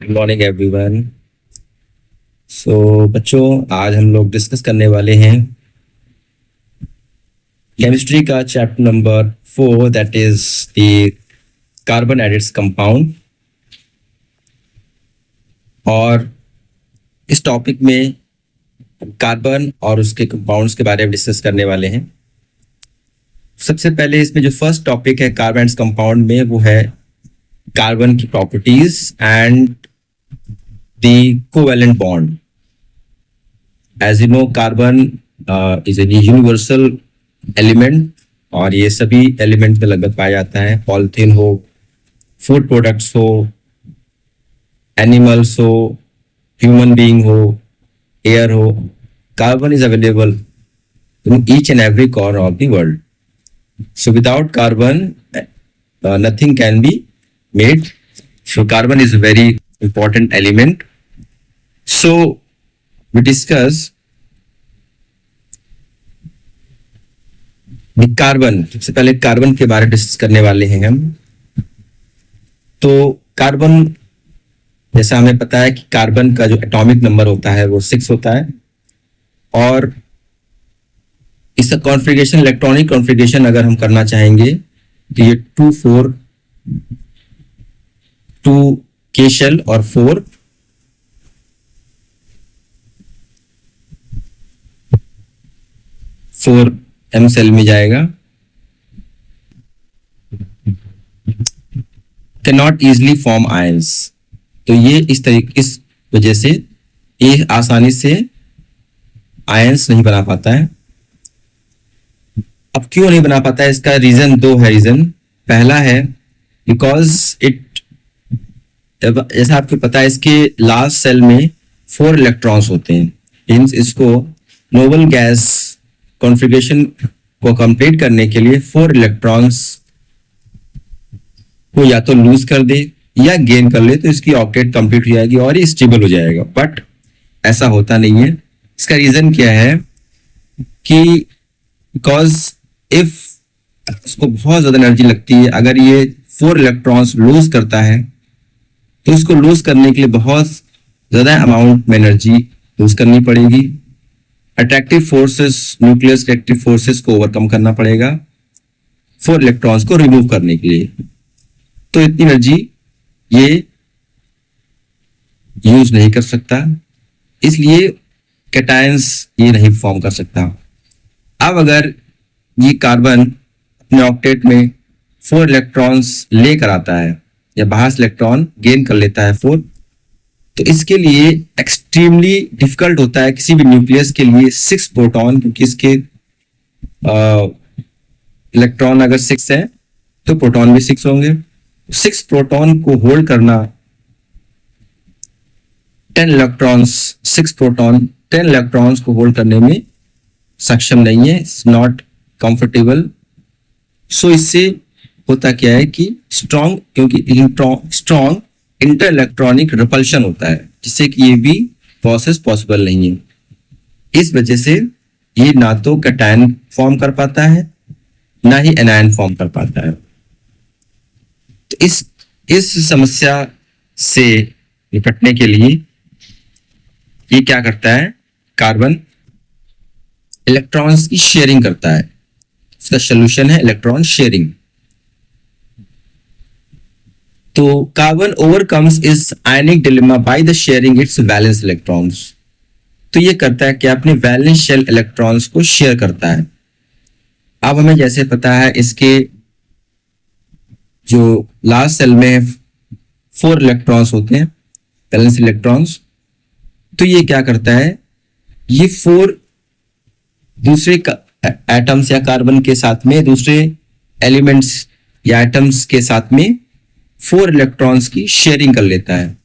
Good morning everyone. बच्चों, आज हम लोग डिस्कस करने वाले हैं केमिस्ट्री का chapter number 4, that is the carbon and its compound. और इस टॉपिक में कार्बन और उसके कंपाउंड्स के बारे में डिस्कस करने वाले हैं। सबसे पहले इसमें जो फर्स्ट टॉपिक है कार्बन एंड कंपाउंड में, वो है कार्बन की properties and the covalent bond. As you know, carbon is a universal element और ये सभी एलिमेंट में लगभग पाया जाता है। पॉलिथीन हो, फूड प्रोडक्ट्स हो, एनिमल्स हो, ह्यूमन बीइंग हो, एयर हो, carbon is available in each and every corner of the world. So without carbon, nothing can be made. So carbon is a very important element. So we discuss the carbon. सबसे पहले carbon के बारे में discuss करने वाले हैं हम। तो कार्बन, जैसा हमें पता है कि कार्बन का जो एटॉमिक नंबर होता है वो 6 होता है और इसका कॉन्फ़िगरेशन, इलेक्ट्रॉनिक कॉन्फ़िगरेशन अगर हम करना चाहेंगे तो ये 2 K शेल और 4 M सेल में जाएगा। Can not easily form ions. तो ये इस वजह से ये आसानी से आयंस नहीं बना पाता है। अब क्यों नहीं बना पाता है, इसका रीजन 2 है। रीजन पहला है बिकॉज जैसा आपको पता है, इसके लास्ट सेल में 4 इलेक्ट्रॉन्स होते हैं। मींस इसको नोबल गैस कॉन्फ़िगरेशन को कंप्लीट करने के लिए 4 इलेक्ट्रॉन्स को या तो लूज कर दे या गेन कर ले तो इसकी ऑक्टेट कंप्लीट हो जाएगी और ये स्टेबल हो जाएगा। बट ऐसा होता नहीं है। इसका रीजन क्या है कि बिकॉज इफ उसको बहुत ज्यादा एनर्जी लगती है, अगर ये 4 इलेक्ट्रॉन्स लूज करता है तो इसको लूज करने के लिए बहुत ज्यादा अमाउंट में एनर्जी लूज करनी पड़ेगी। Attractive forces, nucleus attractive forces को ओवरकम करना पड़ेगा 4 इलेक्ट्रॉन्स को रिमूव करने के लिए। तो इतनी एनर्जी ये यूज नहीं कर सकता, इसलिए कैटायंस ये नहीं फॉर्म कर सकता। अब अगर ये कार्बन अपने ऑक्टेट में 4 इलेक्ट्रॉन्स लेकर आता है या बाहर से इलेक्ट्रॉन गेन कर लेता है 4, तो इसके लिए एक्सट्रीमली डिफिकल्ट होता है किसी भी न्यूक्लियस के लिए 6 प्रोटॉन, क्योंकि इसके इलेक्ट्रॉन अगर 6 है तो प्रोटॉन भी 6 होंगे। 6 प्रोटॉन को होल्ड करना 10 इलेक्ट्रॉन्स, 6 प्रोटॉन 10 इलेक्ट्रॉन्स को होल्ड करने में सक्षम नहीं है। It's not comfortable. सो इससे होता क्या है कि क्योंकि स्ट्रॉन्ग इंटर इलेक्ट्रॉनिक रिपल्शन होता है, जिससे कि ये भी प्रोसेस पॉसिबल नहीं है। इस वजह से ये ना तो कैटायन फॉर्म कर पाता है ना ही एनायन फॉर्म कर पाता है। तो इस समस्या से निपटने के लिए ये क्या करता है, कार्बन इलेक्ट्रॉन्स की शेयरिंग करता है। इसका सोल्यूशन है इलेक्ट्रॉन शेयरिंग। तो कार्बन ओवरकम्स इस ionic dilemma by the sharing its valence electrons. तो ये करता है कि अपने वैलेंस शेल इलेक्ट्रॉन्स को शेयर करता है। अब हमें जैसे पता है, इसके जो लास्ट सेल में 4 इलेक्ट्रॉन्स होते हैं, वैलेंस इलेक्ट्रॉन्स। तो ये क्या करता है, ये 4 दूसरे एटम्स या कार्बन के साथ में, दूसरे एलिमेंट्स या एटम्स के साथ में 4 इलेक्ट्रॉन्स की शेयरिंग कर लेता है।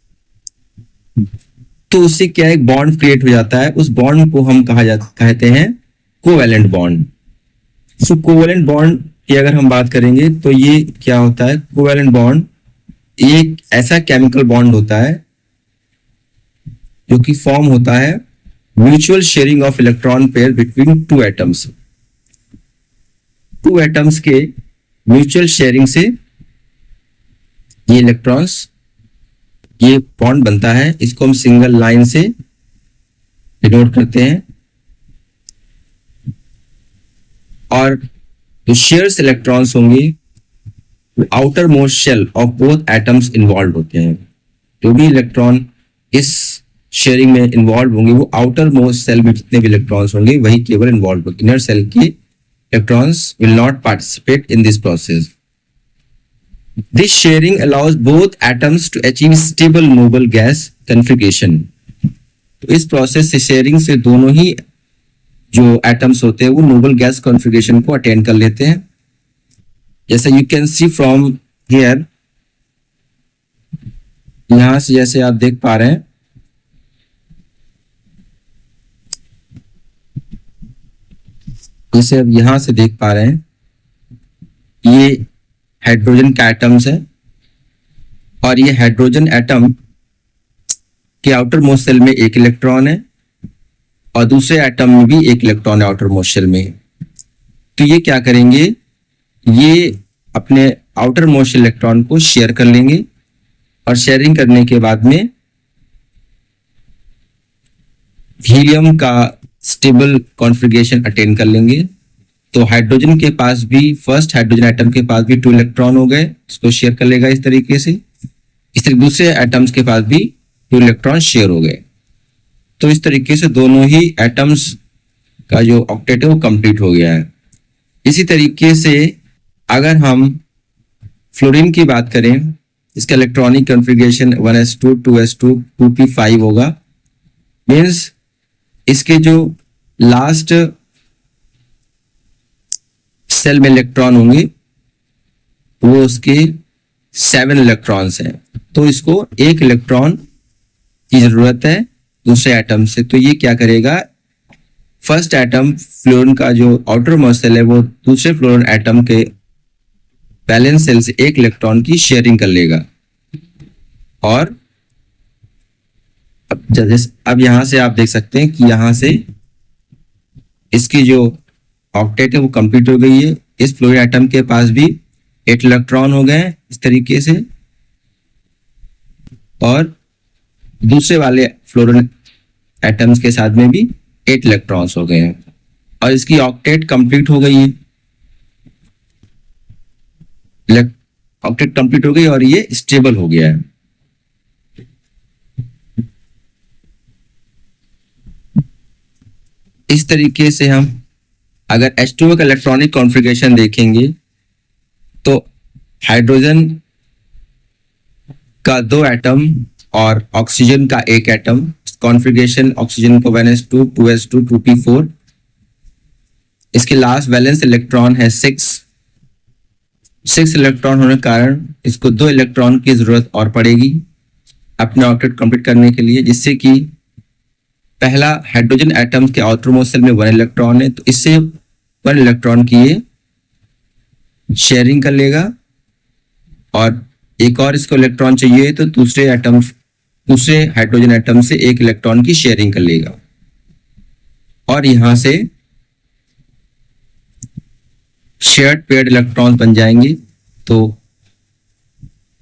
तो उससे क्या एक बॉन्ड क्रिएट हो जाता है। उस बॉन्ड को हम कहते हैं कोवेलेंट बॉन्ड। सो कोवेलेंट बॉन्ड की अगर हम बात करेंगे तो ये क्या होता है, कोवेलेंट बॉन्ड एक ऐसा केमिकल बॉन्ड होता है जो कि फॉर्म होता है mutual sharing of electron pair between 2 atoms. 2 atoms के म्यूचुअल शेयरिंग से ये इलेक्ट्रॉन्स ये बॉन्ड बनता है, इसको हम सिंगल लाइन से डिनोट करते हैं। और जो शेयर्स इलेक्ट्रॉन्स होंगे outermost shell of both atoms involve होते हैं। जो भी इलेक्ट्रॉन इस शेयरिंग में इन्वॉल्व होंगे वो आउटर मोस्ट सेल में जितने भी इलेक्ट्रॉन्स होंगे वही केवल इन्वॉल्व होंगे। इनर सेल के electrons will not participate in this process. This sharing allows both atoms to achieve stable noble gas configuration. तो इस प्रोसेस से शेयरिंग से दोनों ही जो एटम्स होते हैं वो नोबल गैस कॉन्फ़िगरेशन को अटेन कर लेते हैं। जैसे you can see from here, यहां से जैसे आप देख पा रहे हैं, जैसे अब यहां से देख पा रहे हैं, ये हाइड्रोजन का एटम्स है और ये हाइड्रोजन एटम के आउटर मोस्ट सेल में एक इलेक्ट्रॉन है और दूसरे एटम में भी एक इलेक्ट्रॉन है आउटर मोस्ट शेल में। तो ये क्या करेंगे, ये अपने आउटर मोस्ट इलेक्ट्रॉन को शेयर कर लेंगे और शेयरिंग करने के बाद में हीलियम का स्टेबल कॉन्फ़िगरेशन अटेन कर लेंगे। तो हाइड्रोजन के पास भी, फर्स्ट हाइड्रोजन एटम के पास भी 2 इलेक्ट्रॉन हो गए, इसको शेयर कर लेगा इस तरीके से। इस तरह दूसरे एटम्स के पास भी 2 इलेक्ट्रॉन शेयर हो गए। तो इस तरीके से दोनों ही एटम्स का जो ऑक्टेट है वो कंप्लीट हो गया है। इसी तरीके से अगर हम फ्लोरीन की बात करें, इसका electronic configuration 1s2 2s2 2p5 होगा। मीन्स इसके जो लास्ट सेल में इलेक्ट्रॉन होंगे वो उसके 7 इलेक्ट्रॉन्स हैं। तो इसको एक इलेक्ट्रॉन की जरूरत है दूसरे एटम से। तो ये क्या करेगा, फर्स्ट एटम फ्लोरीन का जो आउटर मोस्ट सेल है वो दूसरे फ्लोरीन एटम के बैलेंस सेल से एक इलेक्ट्रॉन की शेयरिंग कर लेगा। और अब यहां से आप देख सकते हैं कि यहां से इसकी जो ऑक्टेट है वो कंप्लीट हो गई है। इस फ्लोरीन एटम के पास भी 8 इलेक्ट्रॉन हो गए इस तरीके से और दूसरे वाले फ्लोरीन एटम्स के साथ में भी 8 इलेक्ट्रॉन्स हो गए हैं और इसकी ऑक्टेट कंप्लीट हो गई है। ऑक्टेट कंप्लीट हो गई और ये स्टेबल हो गया है। इस तरीके से हम अगर H2O का इलेक्ट्रॉनिक कॉन्फ़िगरेशन देखेंगे तो हाइड्रोजन का 2 एटम और ऑक्सीजन का 1 एटम, कॉन्फ़िगरेशन ऑक्सीजन को 1s2 2s2 2p4। इसके लास्ट वैलेंस इलेक्ट्रॉन है 6 इलेक्ट्रॉन होने के कारण इसको 2 इलेक्ट्रॉन की जरूरत और पड़ेगी अपने ऑक्टेट कंप्लीट करने के लिए, जिससे कि पहला हाइड्रोजन एटम के आउटर मोस्ट सेल में 1 इलेक्ट्रॉन है तो इससे 1 इलेक्ट्रॉन की ये शेयरिंग कर लेगा और एक और इसको इलेक्ट्रॉन चाहिए तो दूसरे हाइड्रोजन एटम से 1 इलेक्ट्रॉन की शेयरिंग कर लेगा और यहां से शेयर्ड पेयर्ड इलेक्ट्रॉन्स बन जाएंगे। तो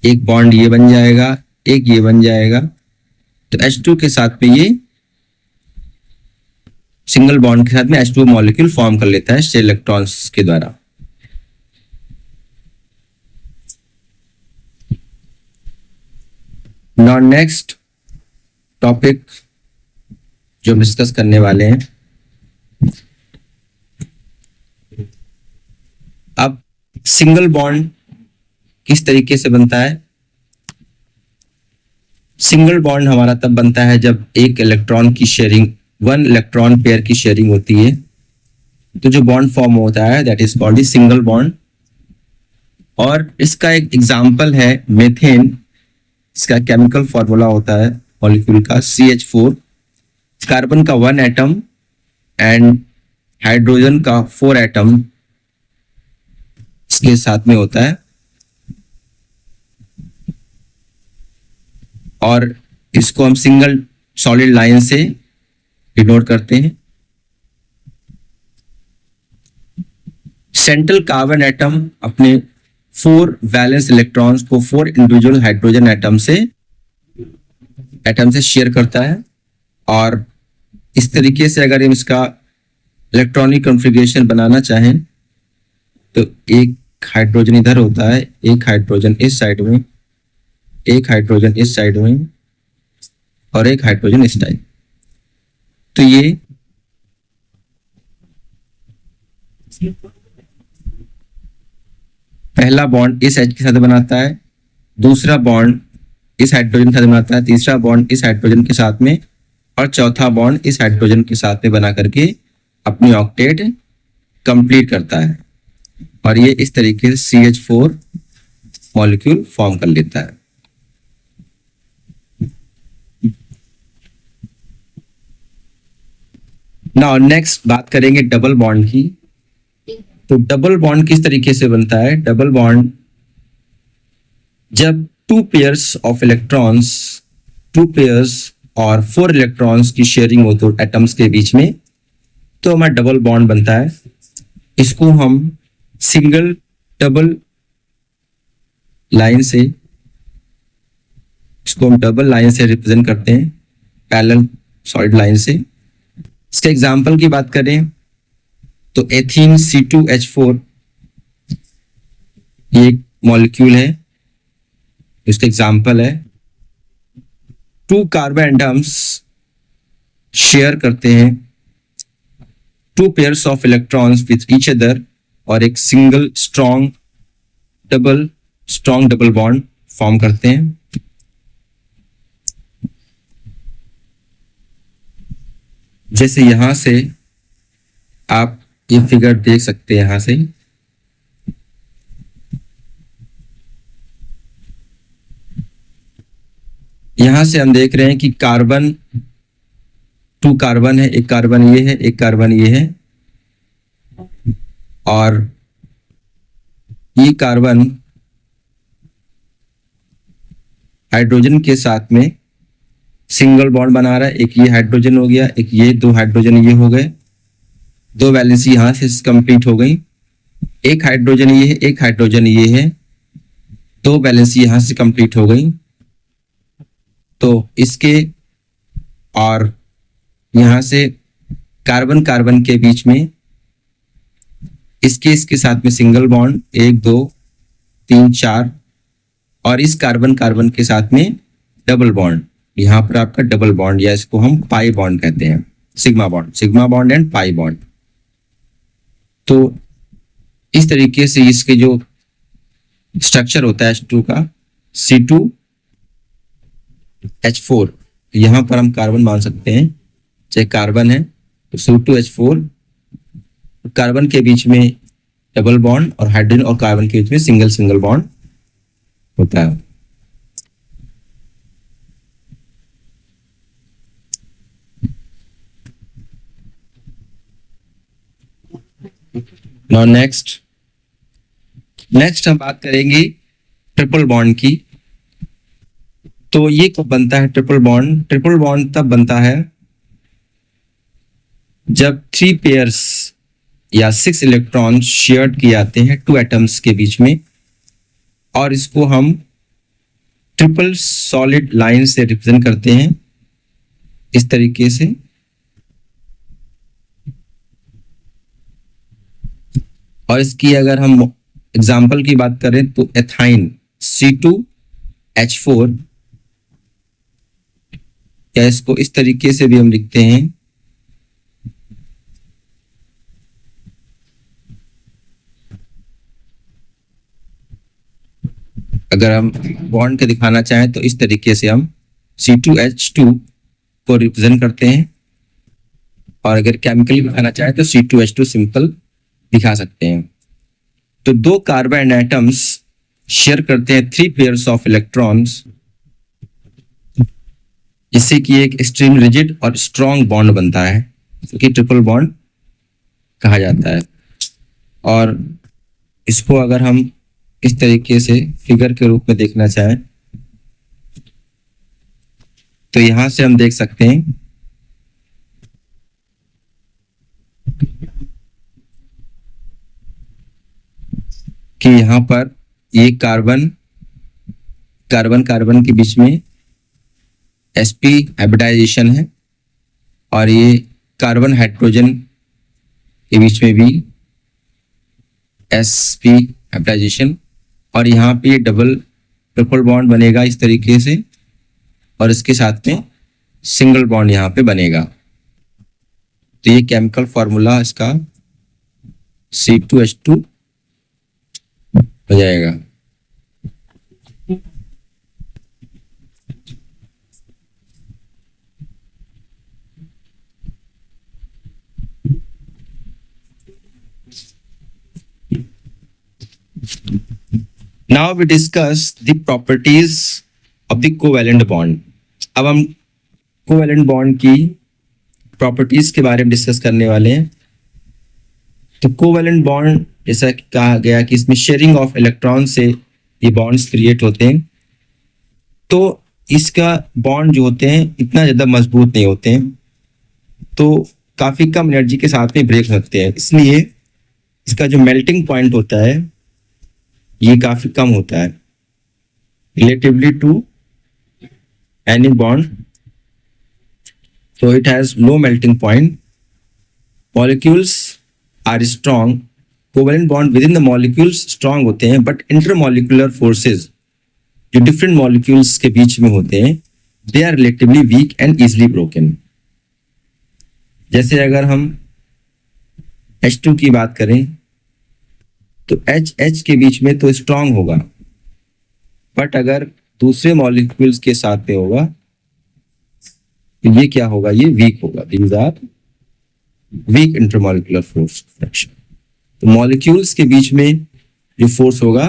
एक बॉन्ड ये बन जाएगा, एक ये बन जाएगा। तो H2 के साथ में ये सिंगल बॉन्ड के साथ में H2 मॉलिक्यूल फॉर्म कर लेता है शेयर इलेक्ट्रॉन्स के द्वारा। नाउ नेक्स्ट टॉपिक जो हम डिस्कस करने वाले हैं, अब सिंगल बॉन्ड किस तरीके से बनता है। सिंगल बॉन्ड हमारा तब बनता है जब एक इलेक्ट्रॉन की शेयरिंग, 1 इलेक्ट्रॉन पेयर की शेयरिंग होती है। तो जो बॉन्ड फॉर्म होता है that is called single bond. और इसका एक एग्जांपल है मीथेन। इसका केमिकल फॉर्मूला होता है मॉलिक्यूल का CH4। कार्बन का 1 एटम एंड हाइड्रोजन का 4 एटम इसके साथ में होता है और इसको हम सिंगल सॉलिड लाइन से डिनोट करते हैं। सेंट्रल कार्बन एटम अपने 4 वैलेंस इलेक्ट्रॉन्स को 4 इंडिविजुअल हाइड्रोजन एटम से एटम से शेयर करता है। और इस तरीके से अगर हम इसका इलेक्ट्रॉनिक कॉन्फ़िगरेशन बनाना चाहें तो एक हाइड्रोजन इधर होता है, एक हाइड्रोजन इस साइड में, एक हाइड्रोजन इस साइड में और एक हाइड्रोजन इस टाइप। तो ये पहला बॉन्ड इस H के साथ बनाता है, दूसरा बॉन्ड इस हाइड्रोजन के साथ बनाता है, तीसरा बॉन्ड इस हाइड्रोजन के साथ में और चौथा बॉन्ड इस हाइड्रोजन के साथ में बना करके अपनी ऑक्टेट कंप्लीट करता है। और ये इस तरीके से CH4 मॉलिक्यूल फॉर्म कर लेता है। नाउ नेक्स्ट बात करेंगे डबल बॉन्ड की। तो डबल बॉन्ड किस तरीके से बनता है? डबल बॉन्ड जब two pairs of electrons, two pairs और 4 इलेक्ट्रॉन्स की शेयरिंग हो तो एटम्स के बीच में, तो हमारा डबल बॉन्ड बनता है। इसको हम सिंगल डबल लाइन से, इसको हम डबल लाइन से रिप्रेजेंट करते हैं, पैरेलल सॉलिड लाइन से। इसके एग्जाम्पल की बात करें तो एथीन C2H4 ये एक मॉलिक्यूल है, इसका एग्जाम्पल है। 2 कार्बन एटम्स शेयर करते हैं 2 pairs of electrons with each other और एक single strong double bond form करते हैं। जैसे यहां से आप ये फिगर देख सकते हैं, यहां से हम देख रहे हैं कि कार्बन 2 कार्बन है, एक कार्बन ये है, एक कार्बन ये है और ये कार्बन हाइड्रोजन के साथ में सिंगल बॉन्ड बना रहा है। एक ये हाइड्रोजन हो गया, एक ये, 2 हाइड्रोजन ये हो गए, 2 वैलेंसी यहां से कंप्लीट हो गई। एक हाइड्रोजन ये है, एक हाइड्रोजन ये है, 2 वैलेंसी यहां से कंप्लीट हो गई। तो इसके और यहां से कार्बन कार्बन के बीच में इसके साथ में सिंगल बॉन्ड 1 2 3 4 और इस कार्बन कार्बन के साथ में डबल बॉन्ड, यहां पर आपका डबल बॉन्ड या इसको हम पाई बॉन्ड कहते हैं, sigma bond and pi bond. तो इस तरीके से इसके जो स्ट्रक्चर होता है H2 का, C2H4, यहां पर हम कार्बन मान सकते हैं, चाहे कार्बन है तो C2H4, कार्बन के बीच में डबल बॉन्ड और हाइड्रोजन और कार्बन के बीच में सिंगल बॉन्ड होता है। नाउ नेक्स्ट हम बात करेंगे ट्रिपल बॉन्ड की। तो ये कब बनता है ट्रिपल बॉन्ड? ट्रिपल बॉन्ड तब बनता है जब 3 पेयर्स या 6 इलेक्ट्रॉन शेयर किए जाते हैं 2 एटम्स के बीच में और इसको हम ट्रिपल सॉलिड लाइन से रिप्रेजेंट करते हैं इस तरीके से। और इसकी अगर हम एग्जाम्पल की बात करें तो एथाइन C2H4, या इसको इस तरीके से भी हम लिखते हैं, अगर हम बॉन्ड के दिखाना चाहें तो इस तरीके से हम C2H2 को रिप्रेजेंट करते हैं और अगर केमिकली दिखाना चाहें तो C2H2 सिंपल दिखा सकते हैं। तो 2 कार्बन एटम्स शेयर करते हैं 3 पेयर्स ऑफ इलेक्ट्रॉन्स, जिससे कि एक एक्सट्रीम रिजिड और स्ट्रॉन्ग बॉन्ड बनता है, जो कि ट्रिपल बॉन्ड कहा जाता है। और इसको अगर हम इस तरीके से फिगर के रूप में देखना चाहें तो यहां से हम देख सकते हैं कि यहां पर ये कार्बन कार्बन के बीच में sp हाइब्रिडाइजेशन है, और ये कार्बन हाइड्रोजन के बीच में भी sp हाइब्रिडाइजेशन, और यहाँ पे डबल ट्रिपल बॉन्ड बनेगा इस तरीके से, और इसके साथ में सिंगल बॉन्ड यहाँ पे बनेगा। तो ये केमिकल फॉर्मूला इसका C2H2 हो जाएगा। Now we discuss the properties of the covalent bond. अब हम कोवैलेंट बॉन्ड की प्रॉपर्टीज के बारे में डिस्कस करने वाले हैं। तो कोवैलेंट बॉन्ड जैसा कि कहा गया कि इसमें शेयरिंग ऑफ इलेक्ट्रॉन से ये बॉन्ड्स क्रिएट होते हैं। तो इसका बॉन्ड जो होते हैं इतना ज़्यादा मजबूत नहीं होते हैं, तो काफ़ी कम एनर्जी के साथ में ब्रेक होते हैं, इसलिए इसका जो मेल्टिंग पॉइंट होता है ये काफ़ी कम होता है relatively to any bond. So it has no melting point. Molecules are strong. Covalent bond within the molecules strong होते हैं, but intermolecular forces जो different molecules के बीच में होते हैं they are relatively weak and easily broken. जैसे अगर हम H2 की बात करें तो H के बीच में तो strong होगा, but अगर दूसरे molecules के साथ में होगा तो ये क्या होगा, ये वीक होगा। These are weak intermolecular force fraction. तो मॉलिक्यूल्स के बीच में जो फोर्स होगा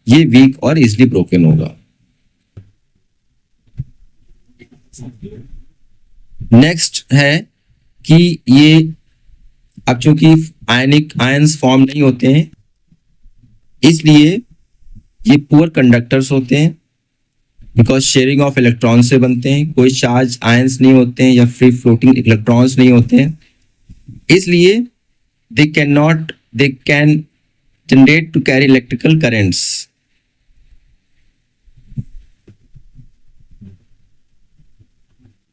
ये वीक और इजिली ब्रोकन होगा। नेक्स्ट है कि ये अब चूंकि आयंस फॉर्म नहीं होते हैं इसलिए ये पुअर कंडक्टर्स होते हैं, बिकॉज शेयरिंग ऑफ इलेक्ट्रॉन से बनते हैं। कोई चार्ज आयंस नहीं होते हैं या फ्री फ्लोटिंग इलेक्ट्रॉन्स नहीं होते हैं, इसलिए they can generate to carry electrical currents.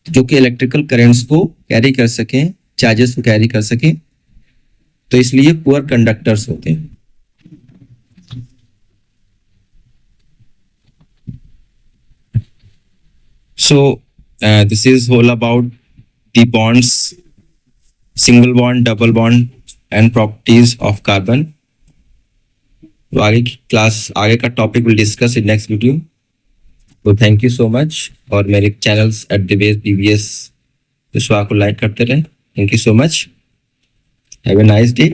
जो कि इलेक्ट्रिकल करेंट्स को कैरी कर सकें, चार्जेस को कैरी कर सकें, तो इसलिए पुअर कंडक्टर्स होते हैं। So this is all about the bonds, single bond, double bond and properties of carbon. तो आगे की क्लास, आगे का topic will discuss in next video. तो थैंक यू सो मच, और मेरे चैनल्स @DBS विश्वा को लाइक करते रहें। Thank you so much, have a nice day.